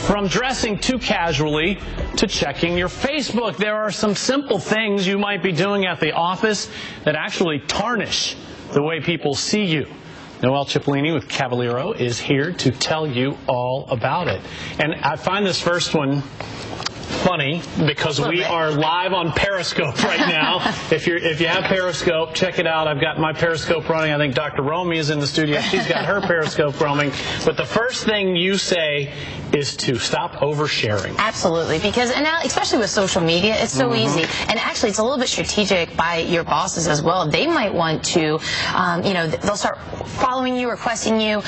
From dressing too casually to checking your Facebook, there are some simple things you might be doing at the office that actually tarnish the way people see you. Noelle Cipollini with Kavaliro is here to tell you all about it. And I find this first one funny because we are live on Periscope right now. If you have Periscope, check it out. I've got my Periscope running. I think Dr. Romy is in the studio. She's got her Periscope roaming. But the first thing you say is to stop oversharing. Absolutely, because and now especially with social media, it's so easy. And actually, it's a little bit strategic by your bosses as well. They might want to, they'll start following you, requesting you,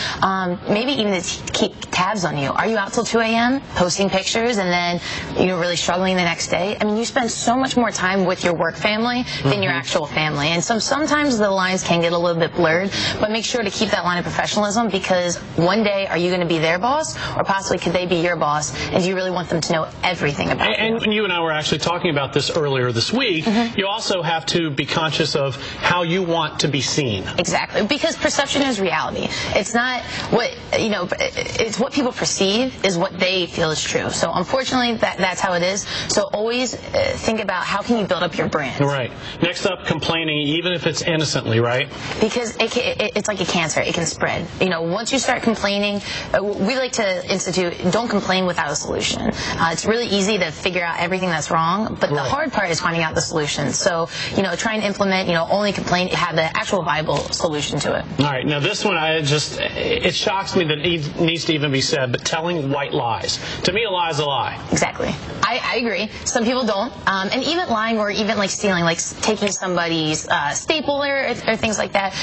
maybe even to keep tabs on you. Are you out till 2 a.m. posting pictures and then you're really struggling the next day? I mean, you spend so much more time with your work family than your actual family. And so sometimes the lines can get a little bit blurred, but make sure to keep that line of professionalism, because one day are you going to be their boss, or possibly could they be your boss, and do you really want them to know everything about you? And you and I were actually talking about this earlier this week. You also have to be conscious of how you want to be seen. Exactly, because perception is reality. It's not what, it's what people perceive is what they feel is true. So unfortunately, that's how it is. So always think about how can you build up your brand. Right. Next up, complaining, even if it's innocently, right? Because it's like a cancer. It can spread. Once you start complaining, we like to institute, don't complain without a solution. It's really easy to figure out everything that's wrong, but the hard part is finding out the solution. So, try and implement, only complain, have the actual viable solution to it. All right. Now, this one, it shocks me that it needs to even be said, but telling white lies. To me, a lie is a lie. Exactly. I agree. Some people don't. And even lying or even like stealing, like taking somebody's stapler or things like that,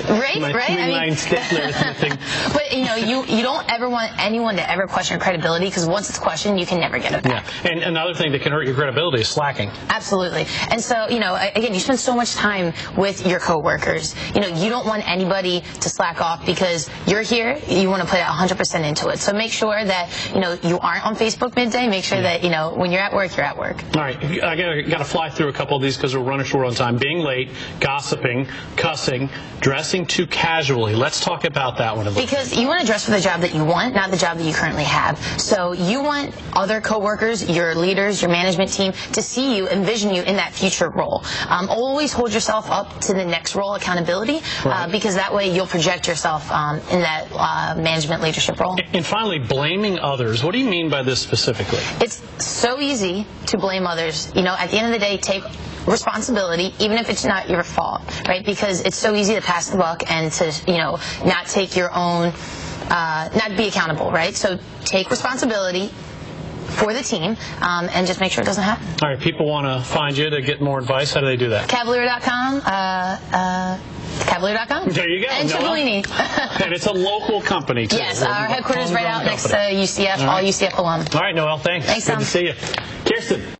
right? Line stapler thing. But, you don't ever want anyone to ever question your credibility, because once it's questioned, you can never get it back. Yeah. And another thing that can hurt your credibility is slacking. Absolutely. And so, again, you spend so much time with your coworkers. You don't want anybody to slack off because you're here. You want to put 100% into it. So make sure that, you aren't on Facebook midday. Make sure that, when you're at work, you're at work. All right. I got to fly through a couple of these because we're running short on time. Being late, gossiping, cussing, dressing too casually. Let's talk about that one a little bit. Because you want to dress for the job that you want, not the job that you currently have. So you want other coworkers, your leaders, your management team to see you, envision you in that future role. Always hold yourself up to the next role, accountability, because that way you'll project yourself in that management leadership role. And finally, blaming others. What do you mean by this specifically? It's so easy to blame others. At the end of the day, take responsibility, even if it's not your fault, right? Because it's so easy to pass the buck and to, not take your own, not be accountable, right? So take responsibility for the team, and just make sure it doesn't happen. All right, people want to find you to get more advice. How do they do that? Kavaliro.com, Kavaliro.com. There you go. And Cipollini. And it's a local company, too. Yes, our headquarters right out next to UCF, all UCF alum. All right, Noelle, thanks. Thanks, Good Tom. to see you. Kirsten.